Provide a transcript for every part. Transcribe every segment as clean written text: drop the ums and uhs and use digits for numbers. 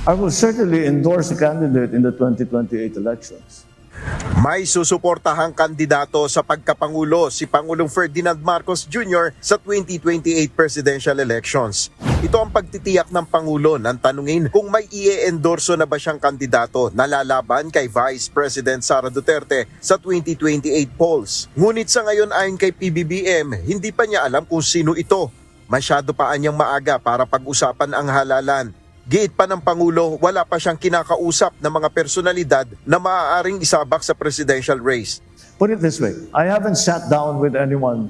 I will certainly endorse a candidate in the 2028 elections. May susuportahang kandidato sa pagkapangulo si Pangulong Ferdinand Marcos Jr. sa 2028 presidential elections. Ito ang pagtitiyak ng Pangulo nang tanungin kung may i-endorso na ba siyang kandidato na lalaban kay Vice President Sara Duterte sa 2028 polls. Ngunit sa ngayon ayon kay PBBM, hindi pa niya alam kung sino ito. Masyado pa anyang maaga para pag-usapan ang halalan. Giit pa ng Pangulo, wala pa siyang kinakausap na mga personalidad na maaaring isabak sa presidential race. Put it this way, I haven't sat down with anyone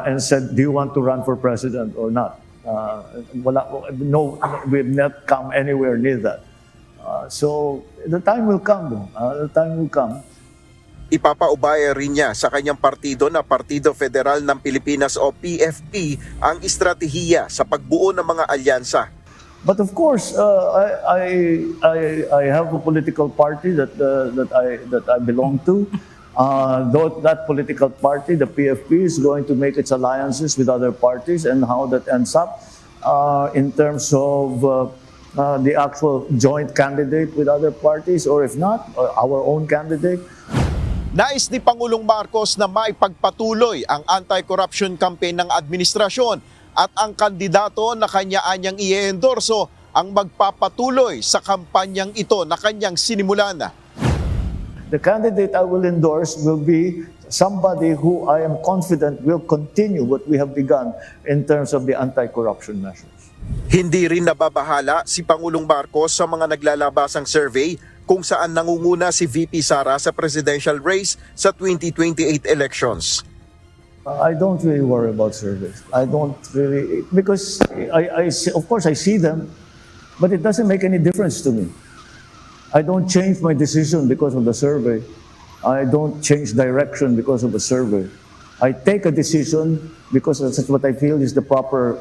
and said, do you want to run for president or not? No, we've not come anywhere near that. So the time will come. The time will come. Ipapaubaya rin niya sa kanyang partido na Partido Federal ng Pilipinas o PFP ang estratehiya sa pagbuo ng mga alyansa. But of course, I have a political party that I belong to. Though that political party, the PFP, is going to make its alliances with other parties, and how that ends up in terms of the actual joint candidate with other parties, or if not, our own candidate. Nais ni Pangulong Marcos na maipagpatuloy ang anti-corruption campaign ng administrasyon at ang kandidato na kanya-anyang i-endorso ang magpapatuloy sa kampanyang ito na kanyang sinimulan. The candidate I will endorse will be somebody who I am confident will continue what we have begun in terms of the anti-corruption measures. Hindi rin nababahala si Pangulong Marcos sa mga naglalabasang survey kung saan nangunguna si VP Sara sa presidential race sa 2028 elections. I don't really worry about surveys. I don't really, because of course I see them, but it doesn't make any difference to me. I don't change my decision because of the survey. I don't change direction because of the survey. I take a decision because that's what I feel is the proper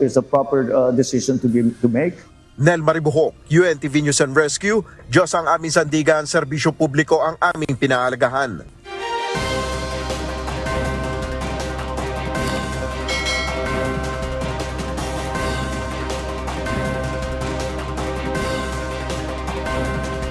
decision to make. Nel Maribuhok, UNTV News and Rescue, Diyos ang aming sandigan, serbisyo publiko ang aming pinahalagahan.